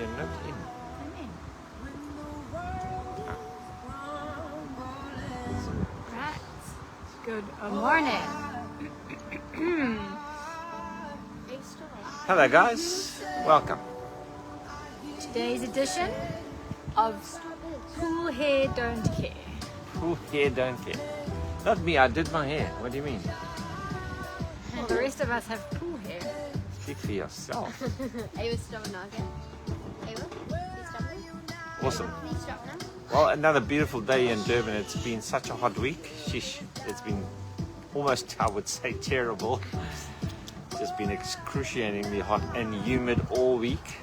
you're not in. Right. Good morning. Hello guys, welcome. Today's edition of Cool Hair Don't Care. Cool hair, don't care. Not me, I did my hair. What do you mean? Well, the rest of us have cool hair. Speak for yourself. Are you stubborn now again? Are you stubborn? Awesome. Are you stubborn now? Well, another beautiful day in Durban. It's been such a hot week. Sheesh. It's been almost, I would say, terrible. It's just been excruciatingly hot and humid all week.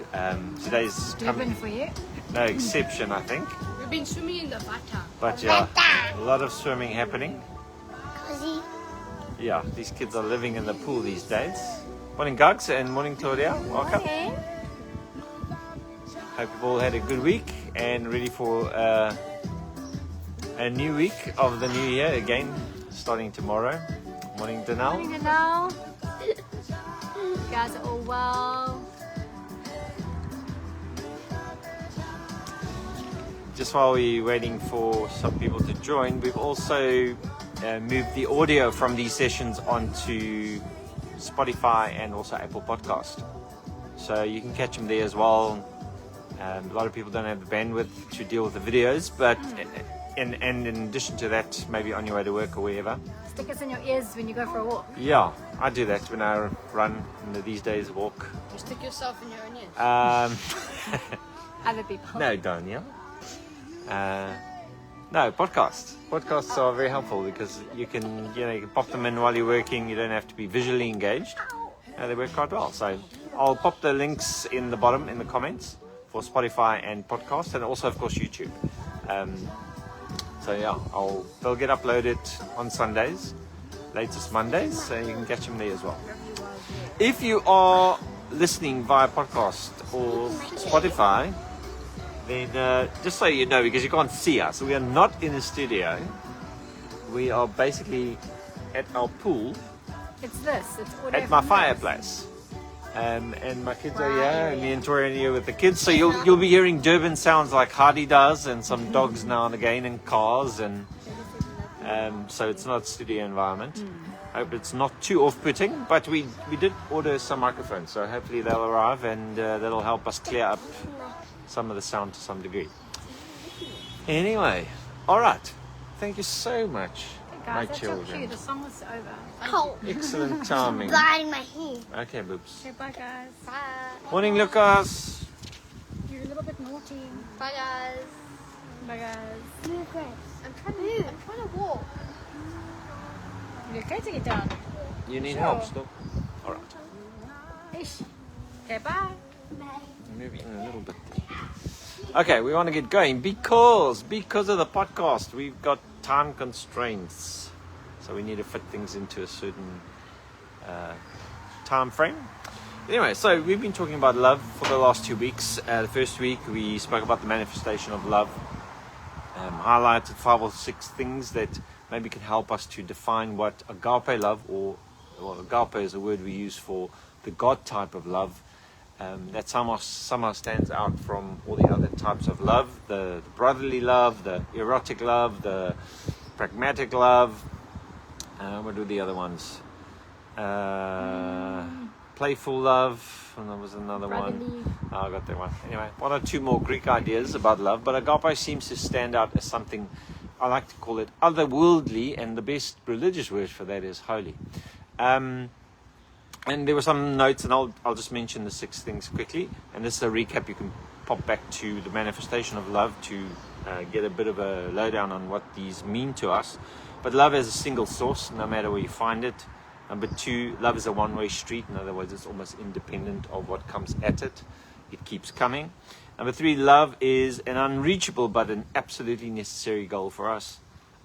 Today's Durban for you? no exception, I think. We've been swimming in the water. But yeah, a lot of swimming happening. Cozy. Yeah, these kids are living in the pool these days. Morning, Gugs, and morning, Claudia. Welcome. Okay. Hope you've all had a good week and ready for a new week of the new year again, starting tomorrow. Morning, Danelle. Morning, Danelle. You guys are all well. Just while we're waiting for some people to join, we've also moved the audio from these sessions onto Spotify and also Apple Podcast. So you can catch them there as well. A lot of people don't have the bandwidth to deal with the videos, but and in addition to that, maybe on your way to work or wherever. Stick us in your ears when you go for a walk. Yeah, I do that when I run, and these days walk. You stick yourself in your own ears. Other people. No, Daniel. No, podcasts. Podcasts are very helpful because you can pop them in while you're working. You don't have to be visually engaged. They work quite well. So I'll pop the links in the bottom in the comments for Spotify and podcast, and also of course YouTube. So yeah, they'll get uploaded on Sundays, latest Mondays, so you can catch them there as well. If you are listening via podcast or Spotify, then just so you know, because you can't see us, we are not in the studio. We are basically at our pool. It's this. It's audio At my from fireplace. And my kids are here, and me and Tori are here with the kids. So you'll be hearing Durban sounds like Hardy does, and some dogs now and again, and cars, and so it's not studio environment. Hope it's not too off-putting, but we did order some microphones, so hopefully they'll arrive, and that'll help us clear up some of the sound to some degree. Anyway, all right. Thank you so much, Guys, my that's children. so cute. The song was over. Oh, Excellent timing. biting my hair. Okay, boobs. Okay, bye guys. Bye. Morning, Lucas. You're a little bit naughty. Bye, guys. Bye guys. I'm trying to walk. You okay to get down? You need Sure. help still? All right. Ish. Okay, bye. Maybe in a little bit. Okay, we want to get going because of the podcast, we've got time constraints. So we need to fit things into a certain time frame. Anyway, so we've been talking about love for the last 2 weeks. The first week we spoke about the manifestation of love, highlighted 5 or 6 things that maybe can help us to define what agape love, or agape is a word we use for the God type of love, that somehow stands out from all the other types of love, the brotherly love, the erotic love, the pragmatic love. What are the other ones? Playful love, and there was another Brotherly. one. Oh, I got that one. Anyway, 1 or 2 more Greek ideas about love, but agape seems to stand out as something, I like to call it otherworldly, and the best religious word for that is holy. And there were some notes, and I'll just mention the 6 things quickly. And this is a recap. You can pop back to the manifestation of love to get a bit of a lowdown on what these mean to us. But love is a single source, no matter where you find it. Number 2, love is a one-way street. In other words, it's almost independent of what comes at it. It keeps coming. Number 3, love is an unreachable but an absolutely necessary goal for us.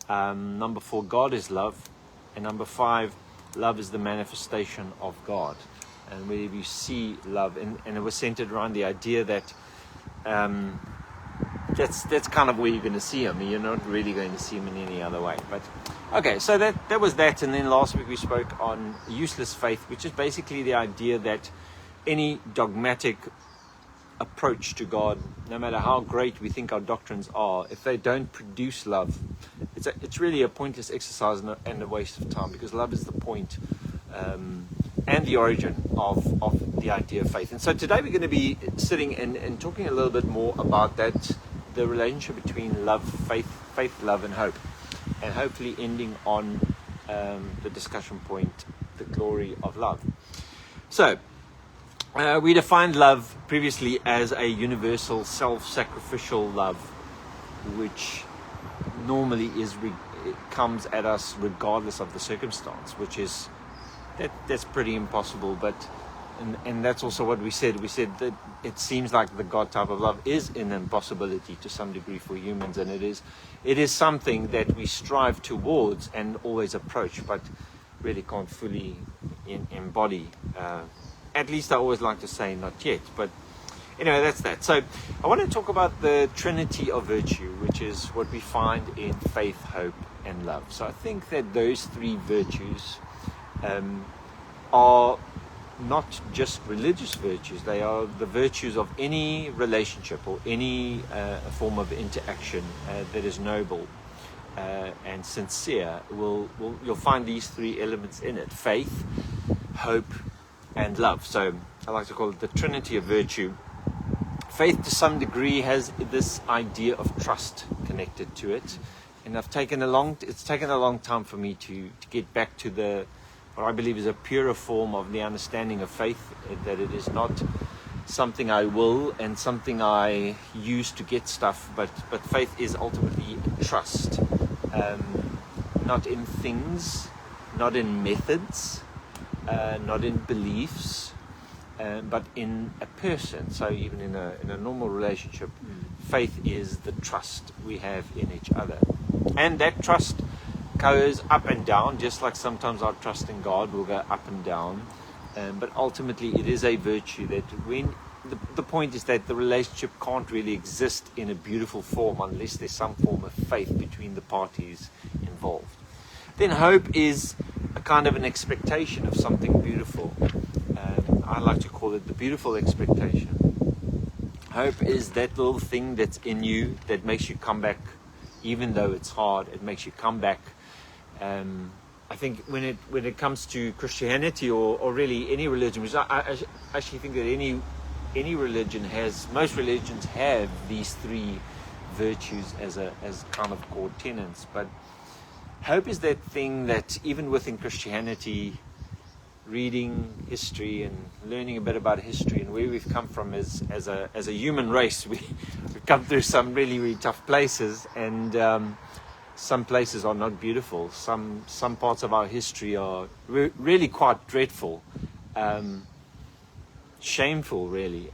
Number 4, God is love. And number 5, love is the manifestation of God. And where you see love, and it was centered around the idea that that's kind of where you're going to see him. You're not really going to see him in any other way. But okay, so that was that. And then last week we spoke on useless faith, which is basically the idea that any dogmatic approach to God, no matter how great we think our doctrines are, if they don't produce love, it's really a pointless exercise and a waste of time, because love is the point and the origin of the idea of faith. And so today we're going to be sitting and talking a little bit more about that, the relationship between love, faith, love, and hope, and hopefully ending on the discussion point, the glory of love. So, we defined love previously as a universal self-sacrificial love, which normally it comes at us regardless of the circumstance, which is that's pretty impossible. But and that's also what we said. We said that it seems like the God type of love is an impossibility to some degree for humans, and it is something that we strive towards and always approach, but really can't fully embody. At least I always like to say not yet, but anyway, that's that. So I want to talk about the trinity of virtue, which is what we find in faith, hope, and love. So I think that those three virtues are not just religious virtues. They are the virtues of any relationship or any form of interaction that is noble and sincere. You'll find these three elements in it: faith, hope, and love. So I like to call it the trinity of virtue. Faith to some degree has this idea of trust connected to it, and it's taken a long time for me to get back to what I believe is a purer form of the understanding of faith, that it is not something I will and something I use to get stuff, but faith is ultimately trust, not in things, not in methods, not in beliefs, but in a person. So even in a normal relationship, faith is the trust we have in each other, and that trust goes up and down, just like sometimes our trust in God will go up and down, but ultimately it is a virtue that when the point is that the relationship can't really exist in a beautiful form unless there's some form of faith between the parties involved. Then hope is a kind of an expectation of something beautiful. I like to call it the beautiful expectation. Hope is that little thing that's in you that makes you come back, even though it's hard. It makes you come back. I think when it comes to Christianity or really any religion, which I actually think that any religion most religions have these three virtues as kind of core tenets. But hope is that thing that even within Christianity, reading history and learning a bit about history and where we've come from as a human race, we've come through some really, really tough places, and some places are not beautiful. Some parts of our history are really quite dreadful, shameful, really.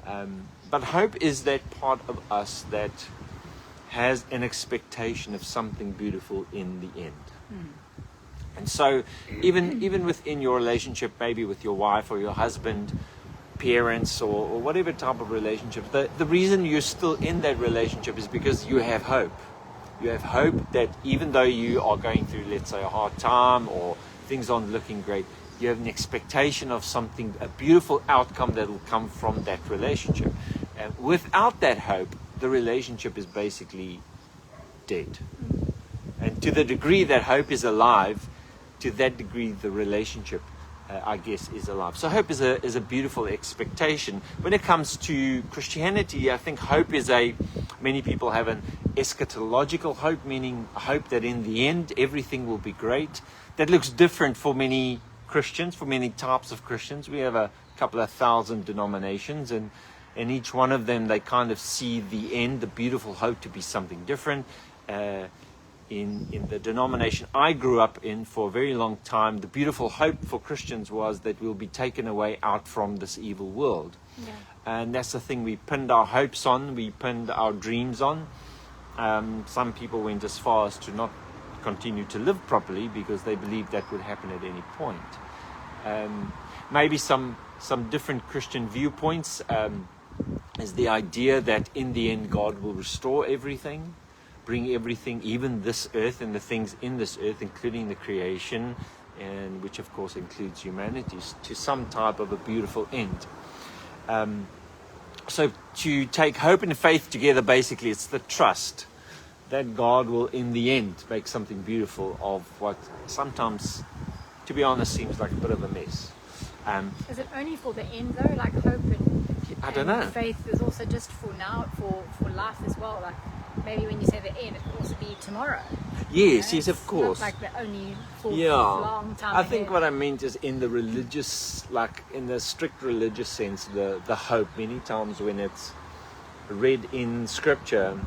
But hope is that part of us that has an expectation of something beautiful in the end. And so even within your relationship, maybe with your wife or your husband, parents, or whatever type of relationship, the reason you're still in that relationship is because you have hope. You have hope that even though you are going through, let's say, a hard time or things aren't looking great, you have an expectation of something, a beautiful outcome that will come from that relationship. And without that hope, the relationship is basically dead. And to the degree that hope is alive, to that degree the relationship, I guess, is alive. So hope is a beautiful expectation. When it comes to Christianity, I think hope is many people have an eschatological hope, meaning a hope that in the end everything will be great. That looks different for many Christians, for many types of Christians. We have a couple of thousand denominations, and each one of them, they kind of see the end, the beautiful hope, to be something different. In the denomination I grew up in for a very long time, the beautiful hope for Christians was that we'll be taken away out from this evil world. Yeah. And that's the thing we pinned our hopes on, we pinned our dreams on. Some people went as far as to not continue to live properly because they believed that would happen at any point. Maybe some different Christian viewpoints is the idea that in the end God will restore everything, bring everything, even this earth and the things in this earth, including the creation, and which of course includes humanity, to some type of a beautiful end. So to take hope and faith together, basically, it's the trust that God will, in the end, make something beautiful of what sometimes, to be honest, seems like a bit of a mess. Is it only for the end though? Like hope and I don't know. faith is also just for now, for life as well. Like maybe when you say the end, it could also be tomorrow. Yes, You know, yes, of it's course. Not like the only for Yeah, long time. I think ahead. what I meant is in the religious, like in the strict religious sense, the hope. Many times when it's read in scripture,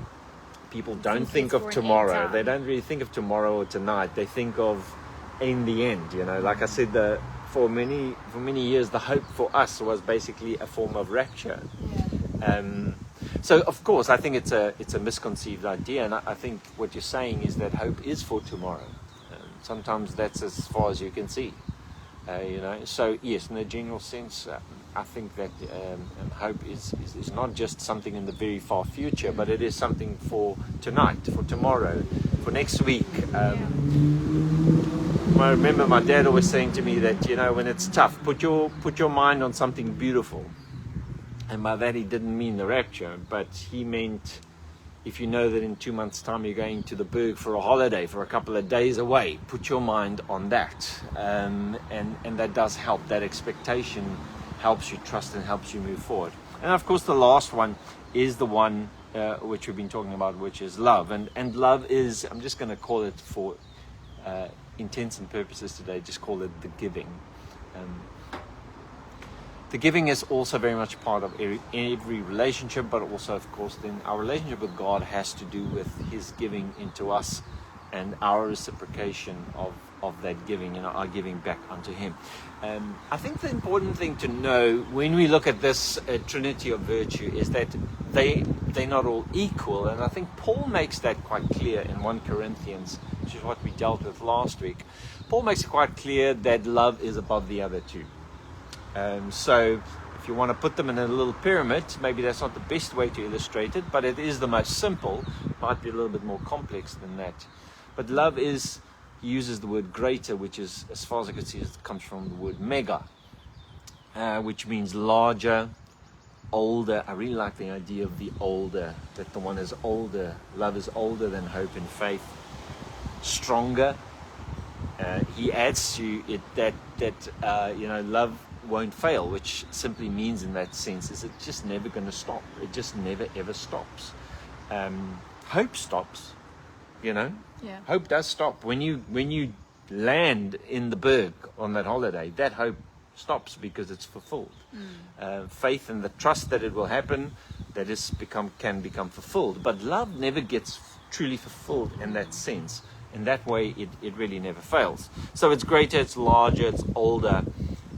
people don't think it's of for an end tomorrow. time. They don't really think of tomorrow or tonight. They think of in the end. You know, like I said, for many years, the hope for us was basically a form of rapture. Yeah. So of course, I think it's a misconceived idea, and I think what you're saying is that hope is for tomorrow. Sometimes that's as far as you can see, you know. So yes, in a general sense, I think that hope is not just something in the very far future, but it is something for tonight, for tomorrow, for next week. I remember my dad always saying to me that, you know, when it's tough, put your mind on something beautiful. And by that he didn't mean the rapture, but he meant if you know that in 2 months' time you're going to the Berg for a holiday for a couple of days away, put your mind on that. And that does help. That expectation helps you trust and helps you move forward. And of course the last one is the one which we've been talking about, which is love. And love is, I'm just going to call it for intents and purposes today, just call it the giving. The giving is also very much part of every relationship, but also, of course, then our relationship with God has to do with His giving into us and our reciprocation of that giving, you know, our giving back unto Him. I think the important thing to know when we look at this trinity of virtue is that they're not all equal, and I think Paul makes that quite clear in 1 Corinthians, which is what we dealt with last week. Paul makes it quite clear that love is above the other two. So if you want to put them in a little pyramid, maybe that's not the best way to illustrate it, but it is the most simple. Might be a little bit more complex than that. But love is, he uses the word greater, which is, as far as I can see, it comes from the word mega, which means larger, older. I really like the idea of the older, that the one is older. Love is older than hope and faith, stronger. He adds to it that you know, love won't fail, which simply means in that sense is it's just never going to stop. It just never ever stops. Hope stops, you know. Yeah. Hope does stop when you land in the Berg on that holiday. That hope stops because it's fulfilled. Faith and the trust that it will happen, that is can become fulfilled. But love never gets truly fulfilled in that sense. In that way, it really never fails. So it's greater, it's larger, it's older,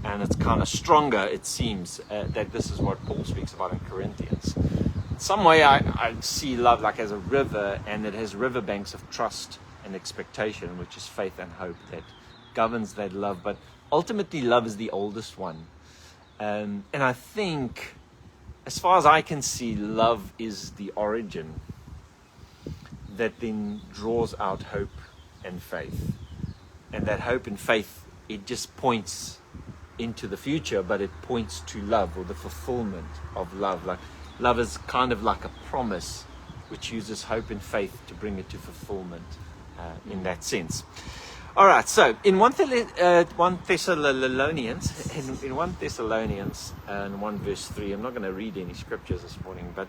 and it's kind of stronger, it seems, that this is what Paul speaks about in Corinthians. In some way, I see love like as a river, and it has riverbanks of trust and expectation, which is faith and hope that governs that love. But ultimately, love is the oldest one. And I think, as far as I can see, love is the origin that then draws out hope and faith. And that hope and faith, it just points into the future, but it points to love, or the fulfillment of love. Like love is kind of like a promise which uses hope and faith to bring it to fulfillment in that sense. All right, so in 1 Thessalonians, in 1 Thessalonians and 1 verse 3, I'm not going to read any scriptures this morning, but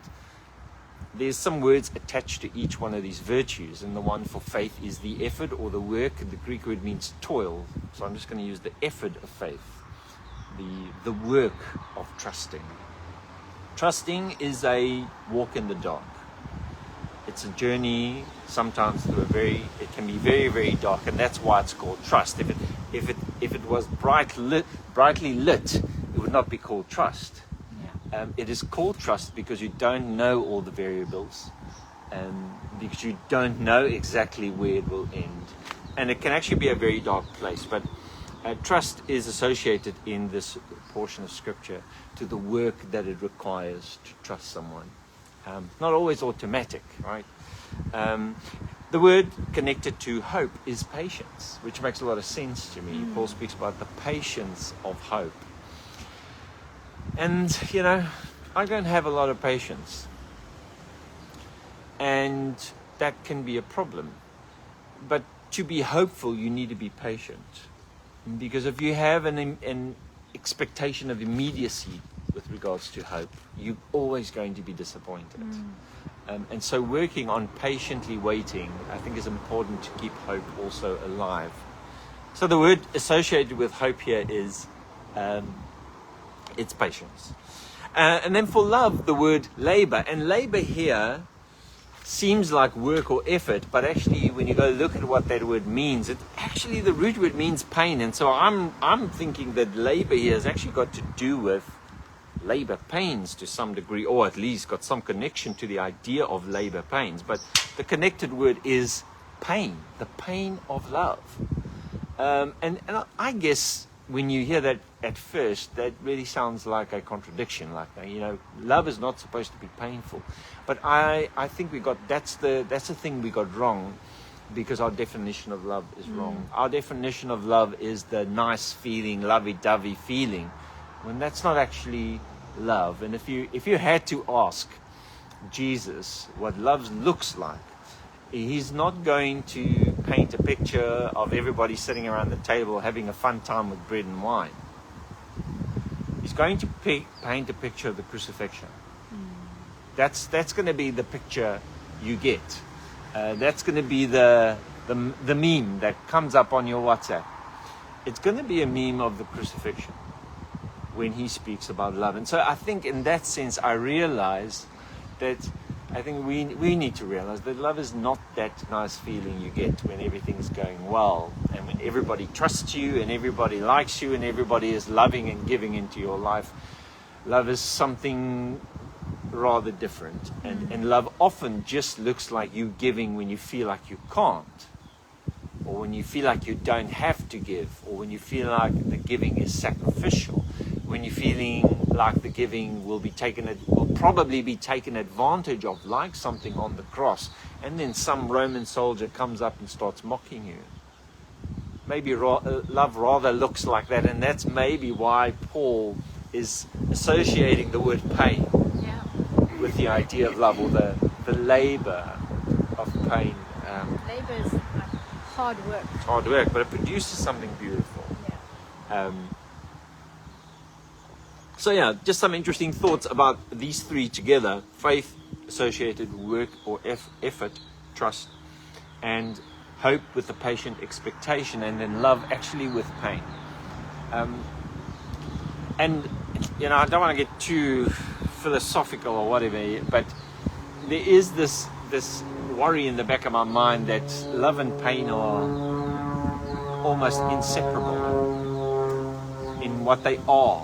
there's some words attached to each one of these virtues, and the one for faith is the effort or the work. The Greek word means toil, so I'm just going to use the effort of faith, the work of trusting. Trusting is a walk in the dark. It's a journey sometimes through it can be very, very dark, and that's why it's called trust. If it was brightly lit, it would not be called trust. It is called trust because you don't know all the variables, because you don't know exactly where it will end, and it can actually be a very dark place. But trust is associated in this portion of scripture to the work that it requires to trust someone. Not always automatic, right? The word connected to hope is patience, which makes a lot of sense to me. Paul speaks about the patience of hope. And, you know, I don't have a lot of patience. And that can be a problem. But to be hopeful, you need to be patient. Because if you have an expectation of immediacy with regards to hope, you're always going to be disappointed. And so working on patiently waiting, I think, is important to keep hope also alive. So the word associated with hope here is it's patience. And then for love, the word labor. And labor here seems like work or effort, but actually when you go look at what that word means, it actually, the root word means pain. And so I'm thinking that labor here has actually got to do with labor pains to some degree, or at least got some connection to the idea of labor pains. But the connected word is pain, the pain of love. And I guess when you hear that at first, that really sounds like a contradiction. Like, love is not supposed to be painful. But I think that's the thing we got wrong, because our definition of love is wrong. Our definition of love is the nice feeling, lovey-dovey feeling, when that's not actually love. And if you had to ask Jesus what love looks like, he's not going to paint a picture of everybody sitting around the table having a fun time with bread and wine. He's going to paint a picture of the crucifixion. That's going to be the picture you get. That's going to be the meme that comes up on your WhatsApp. It's going to be a meme of the crucifixion when he speaks about love. And so I think in that sense, I realize that I think we need to realize that love is not that nice feeling you get when everything's going well and when everybody trusts you and everybody likes you and everybody is loving and giving into your life. Love is something rather different. And love often just looks like you giving when you feel like you can't, or when you feel like you don't have to give, or when you feel like the giving is sacrificial, when you're feeling like the giving will probably be taken advantage of, like something on the cross, and then some Roman soldier comes up and starts mocking you. Maybe love rather looks like that, and that's maybe why Paul is associating the word pain with the idea of love, or the labor of pain. Labor is like hard work. It's hard work, but it produces something beautiful. So just some interesting thoughts about these three together: faith, associated work or effort, trust, and hope with the patient expectation, and then love actually with pain. And I don't want to get too philosophical or whatever, but there is this worry in the back of my mind that love and pain are almost inseparable in what they are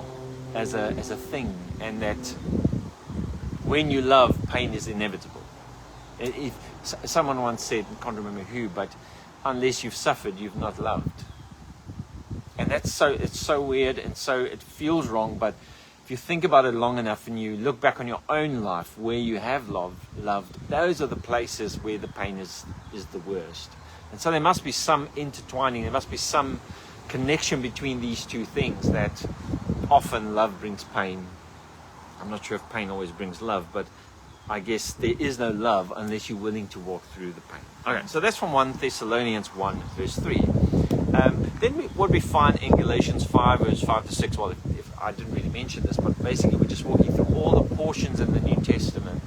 as a thing, and that when you love, pain is inevitable. If someone once said, I can't remember who, but unless you've suffered, you've not loved. And it's so weird, and so it feels wrong, but if you think about it long enough and you look back on your own life where you have loved, those are the places where the pain is the worst. And so there must be some intertwining, there must be some connection between these two things, that often love brings pain. I'm not sure if pain always brings love, but I guess there is no love unless you're willing to walk through the pain. Okay, so that's from 1 Thessalonians 1 verse 3. Then what we find in Galatians 5 verse 5 to 6, well, if I didn't really mention this, but basically we're just walking through all the portions in the New Testament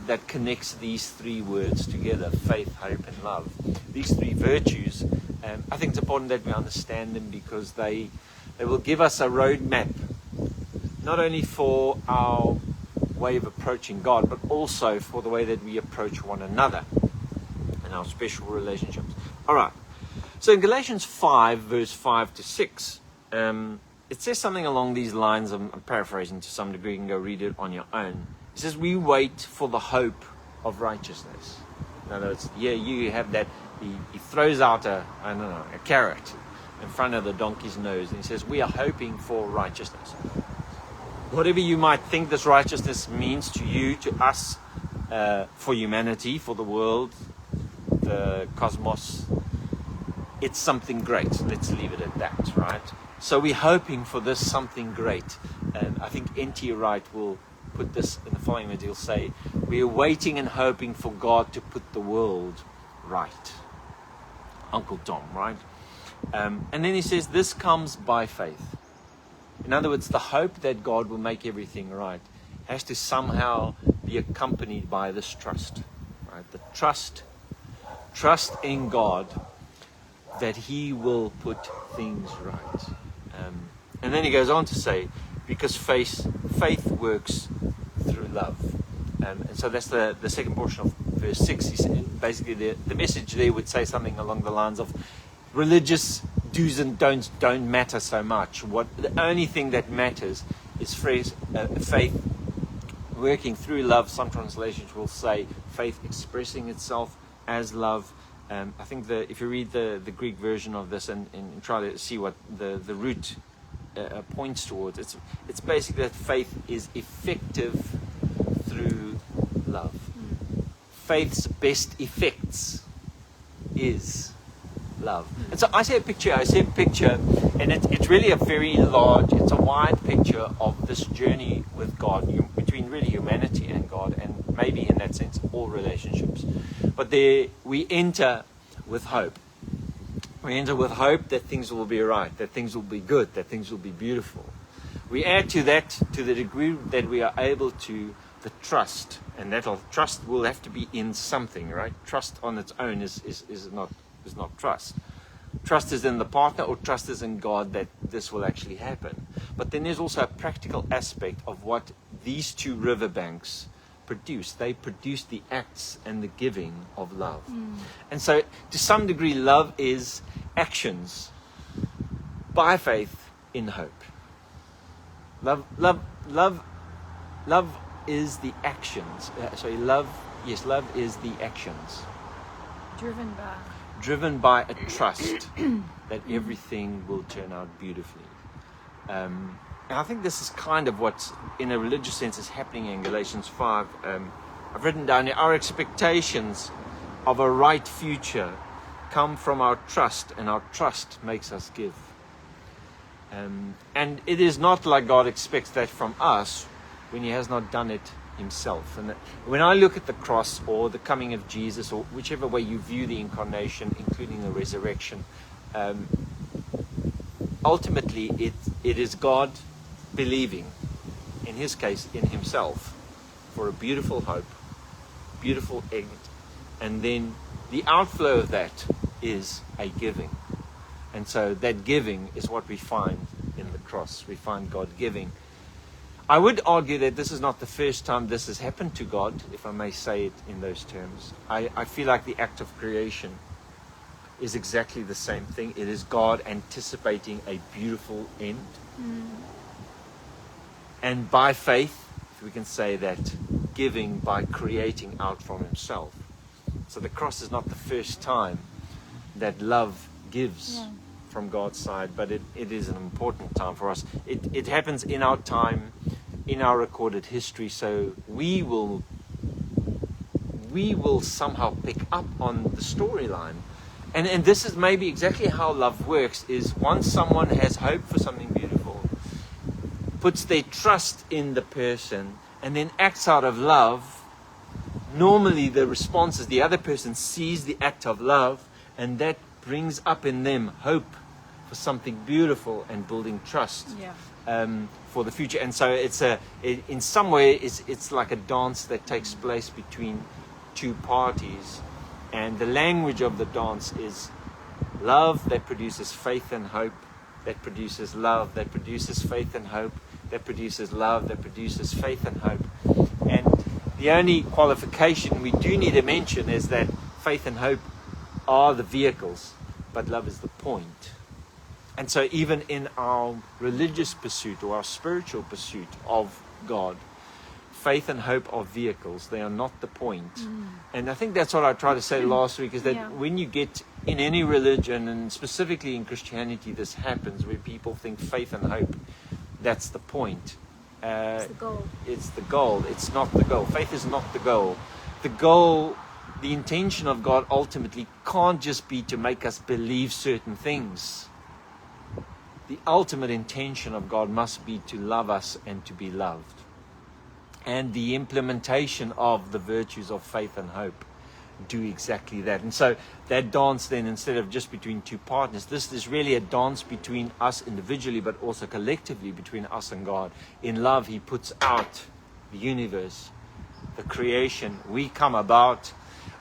that connects these three words together: faith, hope, and love. These three virtues, I think it's important that we understand them, because they will give us a roadmap, not only for our way of approaching God, but also for the way that we approach one another and our special relationships. All right. So in Galatians 5, verse 5 to 6, it says something along these lines. I'm paraphrasing to some degree. You can go read it on your own. It says, we wait for the hope of righteousness. In other words, you have that. He throws out a carrot in front of the donkey's nose, and he says, we are hoping for righteousness. Whatever you might think this righteousness means to you, to us, for humanity, for the world, the cosmos, it's something great. Let's leave it at that, right? So we're hoping for this something great. And I think N.T. Wright will put this in the following words. He'll say, we are waiting and hoping for God to put the world right. Uncle Tom, right? And then he says, this comes by faith. In other words, the hope that God will make everything right has to somehow be accompanied by this trust, right? The trust in God that He will put things right. And then he goes on to say, because faith works through love. And so that's the second portion of verse 6. He said, basically the message there would say something along the lines of, religious do's and don'ts don't matter so much. The only thing that matters is faith working through love. Some translations will say faith expressing itself as love. I think if you read the Greek version of this and try to see what the root points towards, it's basically that faith is effective through love. Faith's best effects is love. And so I see a picture, and it's really a very large, it's a wide picture of this journey with God, between really humanity and God, and maybe in that sense all relationships. But there we enter with hope. We enter with hope that things will be right, that things will be good, that things will be beautiful. We add to that to the degree that we are able to the trust, and that trust will have to be in something, right? Trust on its own is not trust. Trust is in the partner, or trust is in God that this will actually happen. But then there's also a practical aspect of what these two riverbanks produce. They produce the acts and the giving of love. And so to some degree love is actions by faith in hope. Love is the actions. Love is the actions. Driven by a trust that everything will turn out beautifully. And I think this is kind of what, in a religious sense, is happening in Galatians 5. I've written down here, our expectations of a right future come from our trust, and our trust makes us give. And it is not like God expects that from us when He has not done it Himself. And when I look at the cross or the coming of Jesus, or whichever way you view the incarnation, including the resurrection, ultimately it is God believing, in His case, in Himself, for a beautiful hope, beautiful end, and then the outflow of that is a giving. And so that giving is what we find in the cross. We find God giving. I would argue that this is not the first time this has happened to God, if I may say it in those terms. I feel like the act of creation is exactly the same thing. It is God anticipating a beautiful end. And by faith, if we can say that, giving by creating out from Himself. So the cross is not the first time that love gives from God's side, but it is an important time for us. It happens in our time, in our recorded history, so we will somehow pick up on the storyline. And this is maybe exactly how love works, is once someone has hope for something beautiful, puts their trust in the person, and then acts out of love, normally the response is the other person sees the act of love, and that brings up in them hope for something beautiful and building trust for the future. And so in some way it's like a dance that takes place between two parties, and the language of the dance is love that produces faith and hope, that produces love, that produces faith and hope, that produces love, that produces faith and hope. And the only qualification we do need to mention is that faith and hope are the vehicles, but love is the point. And so even in our religious pursuit or our spiritual pursuit of God, faith and hope are vehicles. They are not the point. And I think that's what I tried to say last week, is that when you get in any religion, and specifically in Christianity, this happens where people think faith and hope, that's the point. It's the goal. It's the goal. It's not the goal. Faith is not the goal. The goal, the intention of God ultimately can't just be to make us believe certain things. The ultimate intention of God must be to love us and to be loved. and the implementation of the virtues of faith and hope do exactly that. And so that dance then, instead of just between two partners, this is really a dance between us individually, but also collectively between us and God. In love, he puts out the universe, the creation. We come about,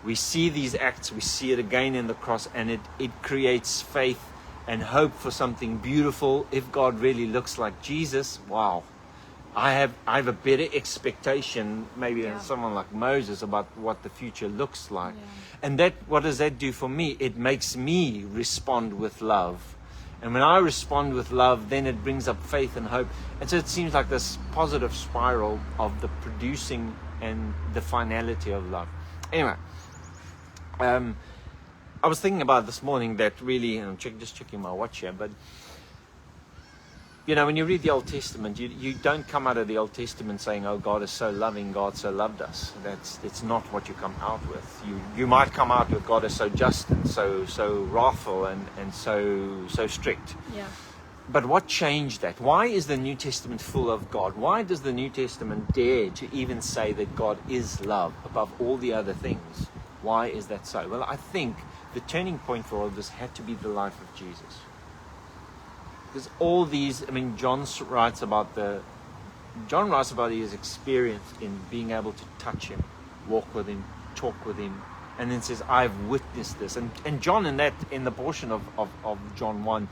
we see these acts, we see it again in the cross, and it creates faith and hope for something beautiful. If God really looks like Jesus, wow. I have a better expectation maybe than someone like Moses about what the future looks like. And that, what does that do for me? It makes me respond with love. And when I respond with love, then it brings up faith and hope. And so it seems like this positive spiral of the producing and the finality of love. Anyway, I was thinking about this morning that really, and I'm just checking my watch here, but you know, when you read the Old Testament, you don't come out of the Old Testament saying, oh, God is so loving, God so loved us. It's not what you come out with. You might come out with God is so just and so wrathful and so strict. Yeah. But what changed that? Why is the New Testament full of God? Why does the New Testament dare to even say that God is love above all the other things? Why is that so? Well, I think the turning point for all of this had to be the life of Jesus. Because all these, I mean, John writes about his experience in being able to touch him, walk with him, talk with him, and then says, I've witnessed this. And John, in the portion of John 1,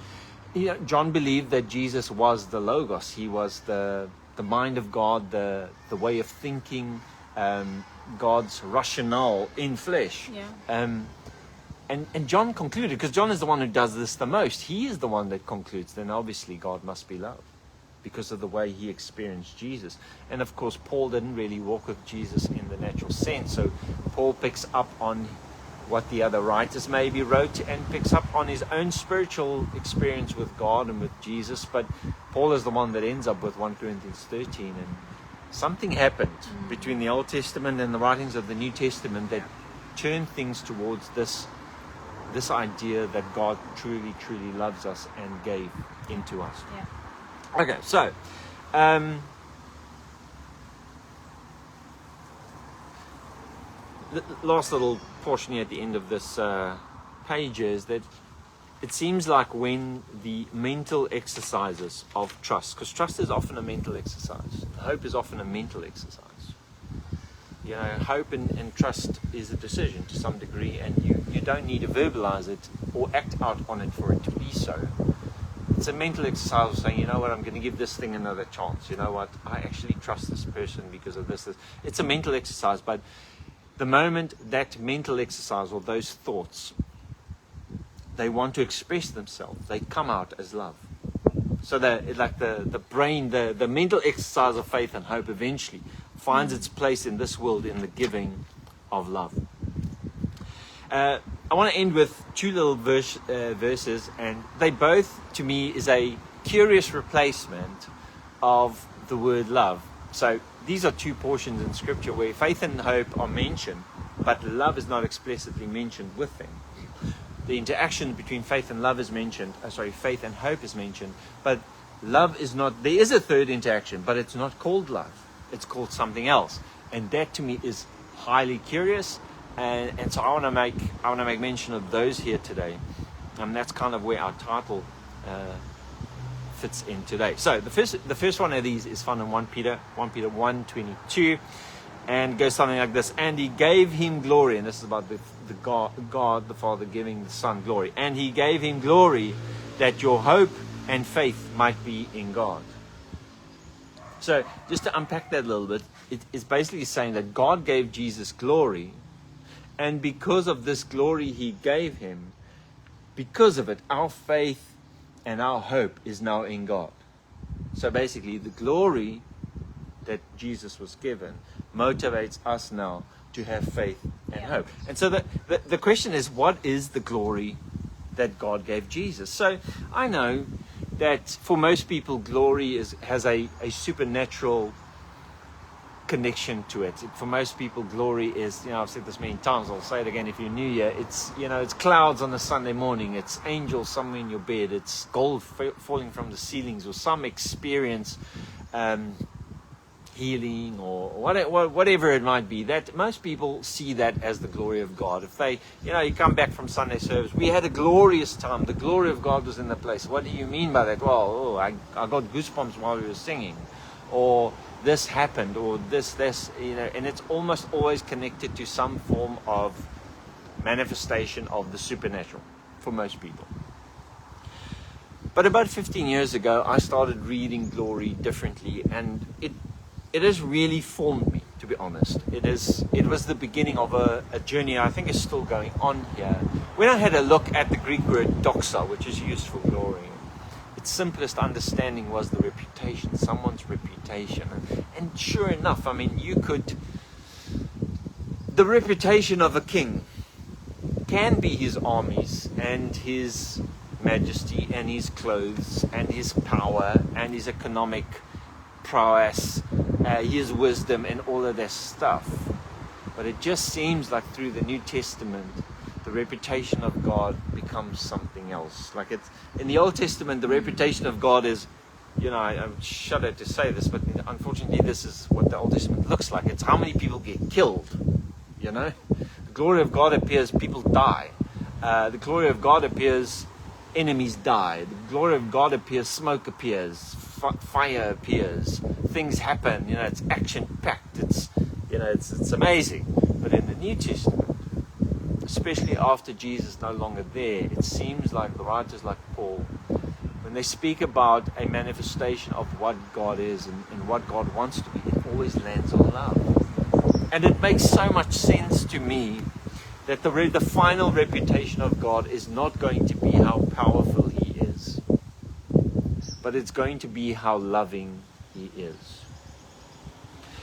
John believed that Jesus was the Logos. He was the mind of God, the way of thinking, God's rationale in flesh. Yeah. And John concluded, because John is the one who does this the most, he is the one that concludes, then obviously God must be love because of the way he experienced Jesus. And of course, Paul didn't really walk with Jesus in the natural sense. So Paul picks up on what the other writers maybe wrote and picks up on his own spiritual experience with God and with Jesus. But Paul is the one that ends up with 1 Corinthians 13. And something happened between the Old Testament and the writings of the New Testament that turned things towards this idea that God truly, truly loves us and gave into us. Yeah. Okay, so the last little portion here at the end of this page is that it seems like when the mental exercises of trust, because trust is often a mental exercise, hope is often a mental exercise. You know, hope and trust is a decision to some degree, and you don't need to verbalize it or act out on it for it to be so. It's a mental exercise of saying, you know what, I'm going to give this thing another chance. You know what, I actually trust this person because of this. It's a mental exercise, but the moment that mental exercise or those thoughts, they want to express themselves, they come out as love. So like the brain, the mental exercise of faith and hope eventually finds its place in this world in the giving of love. I want to end with two little verses, and they both, to me, is a curious replacement of the word love. So these are two portions in Scripture where faith and hope are mentioned, but love is not explicitly mentioned with them. The interaction between faith and love is mentioned, faith and hope is mentioned, but love is not, there is a third interaction, but it's not called love. It's called something else. And that to me is highly curious. And so I want to make mention of those here today. And that's kind of where our title fits in today. So the first one of these is found in 1 Peter 1:22, and goes something like this. And he gave him glory, and this is about the God the Father giving the Son glory. And he gave him glory that your hope and faith might be in God. So just to unpack that a little bit, it is basically saying that God gave Jesus glory, and because of this glory he gave him, because of it, our faith and our hope is now in God. So basically, the glory that Jesus was given motivates us now to have faith and hope. And so the question is, what is the glory that God gave Jesus? So I know that for most people, glory has a supernatural connection to it. For most people, glory is, I've said this many times, I'll say it again if you're new here, it's clouds on a Sunday morning, it's angels somewhere in your bed, it's gold falling from the ceilings, or some experience healing or whatever it might be, that most people see that as the glory of God. If they, you come back from Sunday service, we had a glorious time, the glory of God was in the place. What do you mean by that? Well, I got goosebumps while we were singing, or this happened, or this, and it's almost always connected to some form of manifestation of the supernatural for most people. But about 15 years ago, I started reading glory differently, and it has really formed me, to be honest. It was the beginning of a journey I think is still going on here. When I had a look at the Greek word doxa, which is used for glory, its simplest understanding was the reputation, someone's reputation. And sure enough, the reputation of a king can be his armies and his majesty and his clothes and his power and his economic prowess, his wisdom and all of that stuff. But it just seems like through the New Testament, the reputation of God becomes something else. Like it's in the Old Testament, the reputation of God is, I shudder to say this, but unfortunately this is what the Old Testament looks like. It's how many people get killed. The glory of God appears, people die. The glory of God appears, enemies die. The glory of God appears, smoke appears, fire appears, things happen. It's action-packed. It's amazing. But in the New Testament, especially after Jesus is no longer there, it seems like the writers like Paul, when they speak about a manifestation of what God is and what God wants to be, it always lands on love. And it makes so much sense to me that the final reputation of God is not going to be how powerful He is, but it's going to be how loving He is.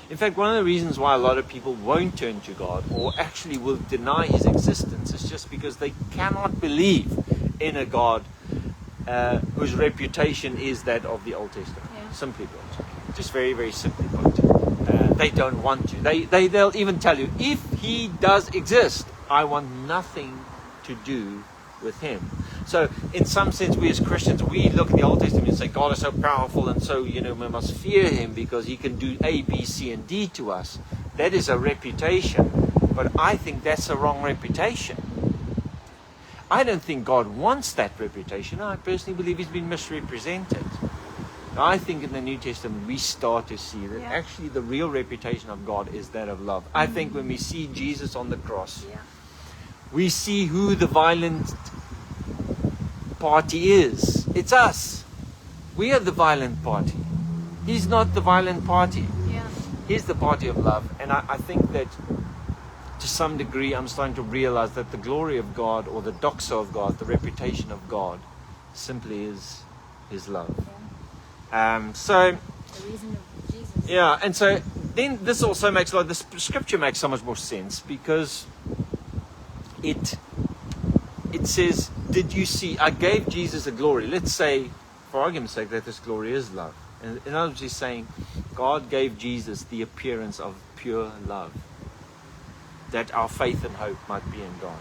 In fact, one of the reasons why a lot of people won't turn to God or actually will deny His existence is just because they cannot believe in a God whose reputation is that of the Old Testament. Yeah. Simply put. Just very, very simply put. They don't want to. They'll even tell you, if He does exist, I want nothing to do with Him. So in some sense, we as Christians, we look at the Old Testament and say, God is so powerful, and so, we must fear Him because He can do A, B, C, and D to us. That is a reputation. But I think that's a wrong reputation. I don't think God wants that reputation. I personally believe He's been misrepresented. I think in the New Testament we start to see that actually the real reputation of God is that of love. I think when we see Jesus on the cross, we see who the violent party is. It's us. We are the violent party. He's not the violent party. He's the party of love. And I think that to some degree I'm starting to realize that the glory of God, or the doxa of God, the reputation of God, simply is His love. So The reason of Jesus. and so then this also makes the scripture makes so much more sense, because it says, did you see, I gave Jesus a glory. Let's say, for argument's sake, that this glory is love. And in other words, he's saying God gave Jesus the appearance of pure love, that our faith and hope might be in God.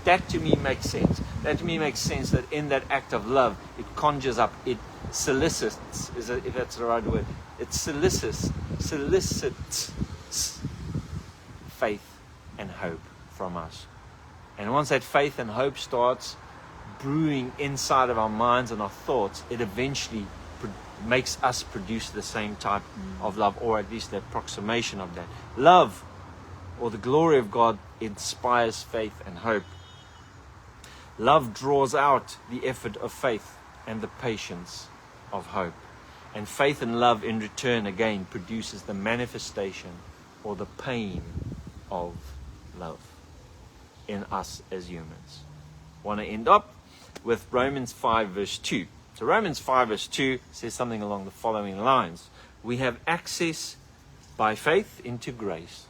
That to me makes sense. That to me makes sense that in that act of love, it conjures up, it solicits, if that's the right word, it solicits faith and hope from us. And once that faith and hope starts brewing inside of our minds and our thoughts, it eventually makes us produce the same type of love, or at least the approximation of that. Love, or the glory of God, inspires faith and hope. Love draws out the effort of faith and the patience of hope. And faith and love in return again produces the manifestation or the pain of love in us as humans. I want to end up with Romans 5 verse 2. So Romans 5 verse 2 says something along the following lines. We have access by faith into grace,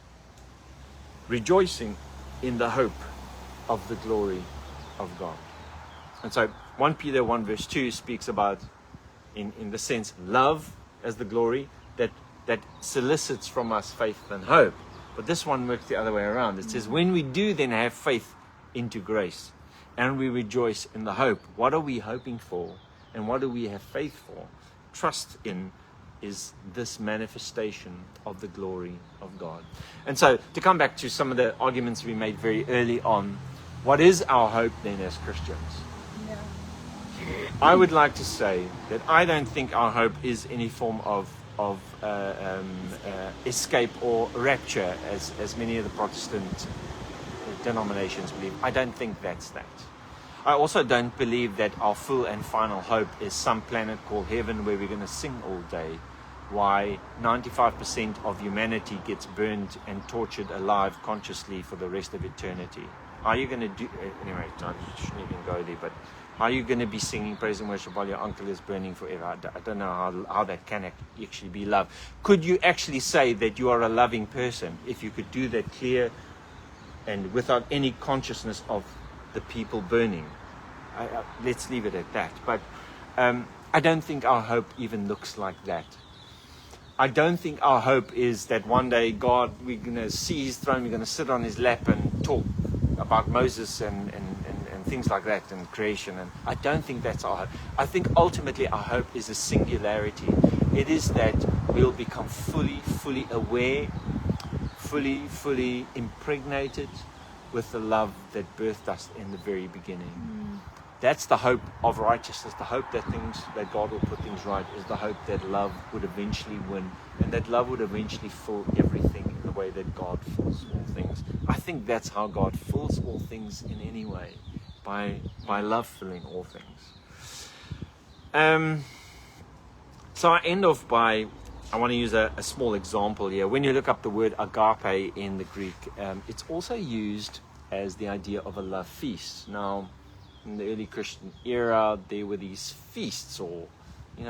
rejoicing in the hope of the glory of God. And so 1 Peter 1 verse 2 speaks about, in the sense, love as the glory that solicits from us faith and hope. But this one works the other way around. It says, when we do then have faith into grace, and we rejoice in the hope. What are we hoping for? And what do we have faith for? Trust in is this manifestation of the glory of God. And so, to come back to some of the arguments we made very early on, what is our hope then as Christians? Yeah. I would like to say that I don't think our hope is any form of escape or rapture, as many of the Protestant denominations believe. I don't think that's that. I also don't believe that our full and final hope is some planet called heaven where we're going to sing all day, why 95% of humanity gets burned and tortured alive consciously for the rest of eternity. How are you going to do, anyway, I shouldn't even go there, but how are you going to be singing praise and worship while your uncle is burning forever? I don't know how that can actually be love. Could you actually say that you are a loving person if you could do that clear and without any consciousness of the people burning? Let's leave it at that. But I don't think our hope even looks like that. I don't think our hope is that one day God, we're going to see his throne, we're going to sit on his lap and talk about Moses and things like that and creation. And I don't think that's our hope. I think ultimately our hope is a singularity. It is that we'll become fully aware, fully impregnated with the love that birthed us in the very beginning. That's the hope of righteousness. The hope that God will put things right is the hope that love would eventually win, and that love would eventually fill everything in the way that God fills all things. I think that's how God fills all things in any way, by love filling all things. So I end off by, I want to use a small example here. When you look up the word agape in the Greek, it's also used as the idea of a love feast. Now, in the early Christian era, there were these feasts, or,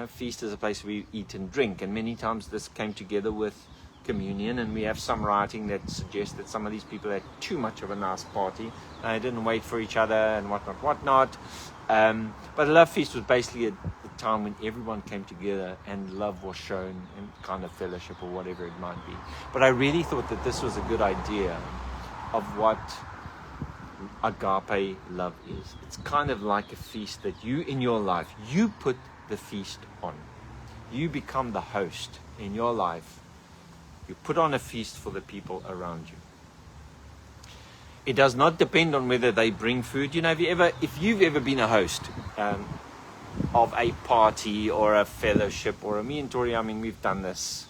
feast is a place where we eat and drink, and many times this came together with communion, and we have some writing that suggests that some of these people had too much of a nice party. They didn't wait for each other and whatnot. But a love feast was basically a time when everyone came together and love was shown in kind of fellowship or whatever it might be. But I really thought that this was a good idea of what agape love is. It's kind of like a feast that you, in your life, you put the feast on. You become the host in your life. You put on a feast for the people around you. It does not depend on whether they bring food. If you've ever been a host of a party or a fellowship, or me and Tory, we've done this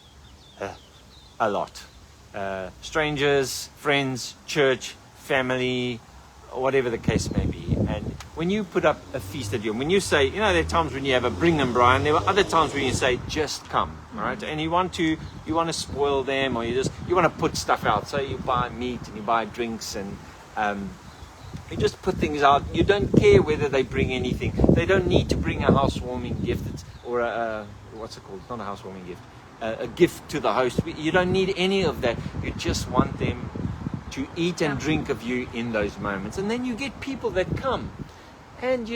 a lot. Strangers, friends, church, family, whatever the case may be. And when you put up a feast at when you say, there are times when you have a bring them, Brian. There were other times when you say, just come, all right? And you want to spoil them, or you want to put stuff out. So you buy meat and you buy drinks, and you just put things out. You don't care whether they bring anything. They don't need to bring a housewarming gift or what's it called? It's not a housewarming gift. A gift to the host. You don't need any of that. You just want them to eat and drink of you in those moments. And then you get people that come, and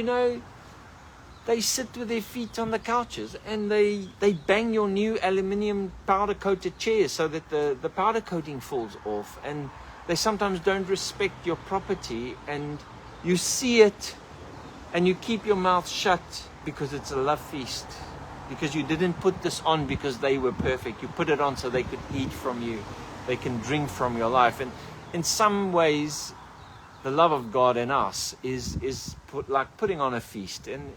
they sit with their feet on the couches, and they bang your new aluminium powder coated chairs so that the powder coating falls off, and they sometimes don't respect your property, and you see it and you keep your mouth shut because it's a love feast, because you didn't put this on because they were perfect. You put it on so they could eat from you, they can drink from your life. And in some ways, the love of God in us is like putting on a feast. And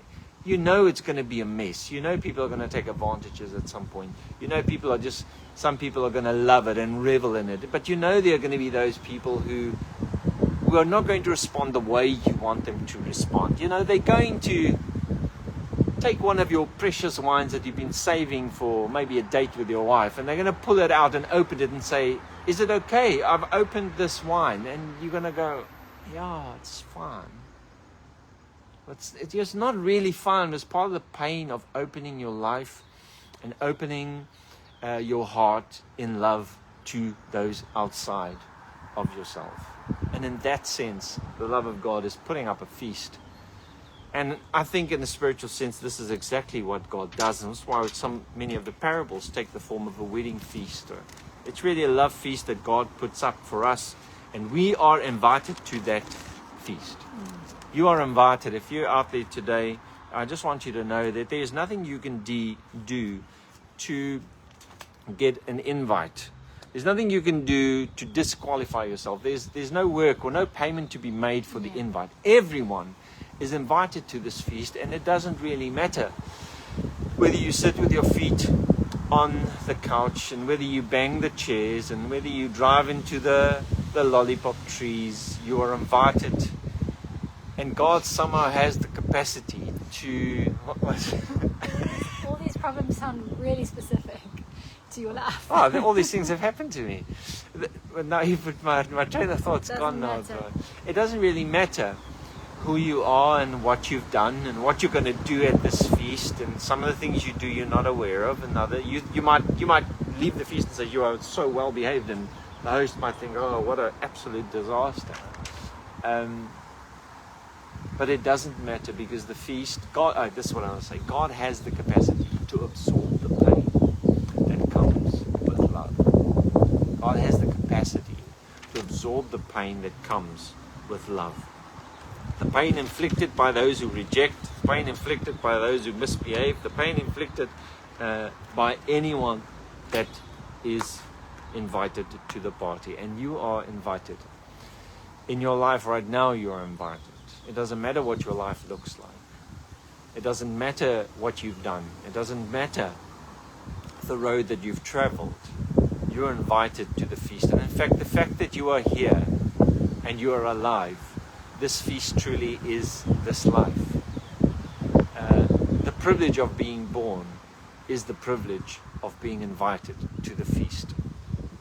it's going to be a mess. People are going to take advantages at some point. Some people are going to love it and revel in it. But there are going to be those people who are not going to respond the way you want them to respond. They're going to take one of your precious wines that you've been saving for maybe a date with your wife, and they're going to pull it out and open it and say, is it okay? I've opened this wine. And you're going to go, yeah, it's fine. It's just not really fun. It's part of the pain of opening your life and opening your heart in love to those outside of yourself. And in that sense, the love of God is putting up a feast. And I think in the spiritual sense, this is exactly what God does. And that's why many of the parables take the form of a wedding feast. It's really a love feast that God puts up for us. And we are invited to that feast. You are invited. If you're out there today, I just want you to know that there's nothing you can do to get an invite. There's nothing you can do to disqualify yourself. There's no work or no payment to be made for the invite. Everyone is invited to this feast, and it doesn't really matter whether you sit with your feet on the couch and whether you bang the chairs and whether you drive into the lollipop trees. You are invited, and God somehow has the capacity to All these problems sound really specific to your life. all these things have happened to me. But now my train of thought's gone now. It doesn't really matter who you are and what you've done and what you're going to do at this feast, and some of the things you do you're not aware of, and other you might leave the feast and say you are so well behaved, and the host might think, oh, what an absolute disaster. But it doesn't matter, because the feast, God, this is what I want to say, God has the capacity to absorb the pain that comes with love. God has the capacity to absorb the pain that comes with love. The pain inflicted by those who reject, the pain inflicted by those who misbehave, the pain inflicted by anyone that is invited to the party. And you are invited. In your life right now, you are invited. It doesn't matter what your life looks like. It doesn't matter what you've done. It doesn't matter the road that you've traveled. You're invited to the feast. And in fact, the fact that you are here and you are alive, this feast truly is this life. The privilege of being born is the privilege of being invited to the feast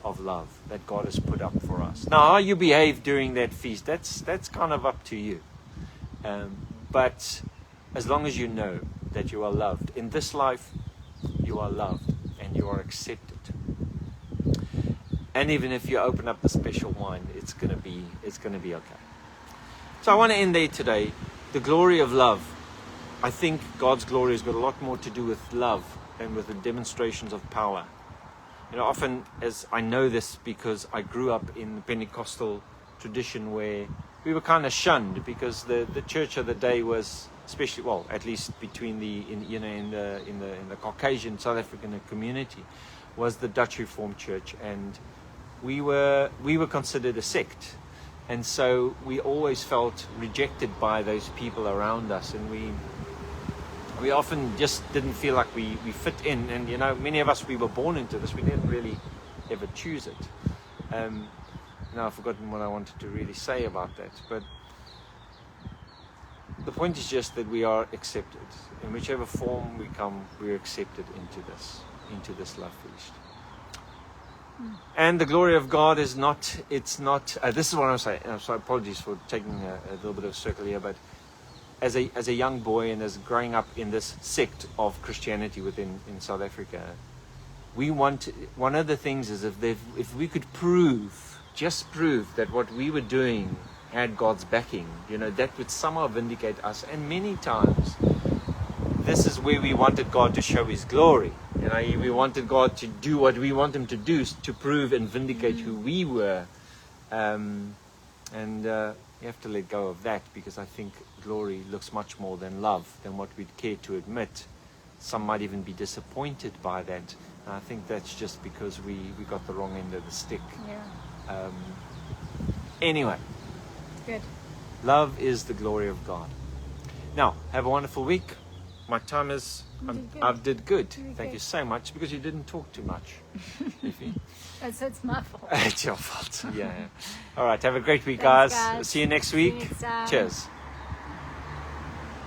of love that God has put up for us. Now, how you behave during that feast, that's kind of up to you. But as long as you know that you are loved, in this life, you are loved and you are accepted. And even if you open up the special wine, it's gonna be okay. So I want to end there today. The glory of love. I think God's glory has got a lot more to do with love than with the demonstrations of power. You know, often, as I know this because I grew up in the Pentecostal tradition where we were kind of shunned, because the church of the day was, especially, well, at least between in the Caucasian South African community, was the Dutch Reformed Church, and we were considered a sect. And so we always felt rejected by those people around us, and we often just didn't feel like we fit in. And you know, many of us, we were born into this. We didn't really ever choose it. Now I've forgotten what I wanted to really say about that, but the point is just that we are accepted. In whichever form we come, we're accepted into this love feast. And the glory of God is not, this is what I'm saying, so apologies for taking a little bit of a circle here, but as a young boy and as growing up in this sect of Christianity in South Africa, one of the things is if we could just prove that what we were doing had God's backing, you know, that would somehow vindicate us. And many times, this is where we wanted God to show His glory. You know, we wanted God to do what we want Him to do, to prove and vindicate who we were. You have to let go of that, because I think glory looks much more than love, than what we'd care to admit. Some might even be disappointed by that. And I think that's just because we got the wrong end of the stick. Yeah. Anyway. Good. Love is the glory of God. Now, have a wonderful week. My time is... I did good. Thank you so much, because you didn't talk too much. So it's my fault. It's your fault. Yeah. All right. Have a great week, Thanks, guys. guys. See you next See you week. next time. Cheers.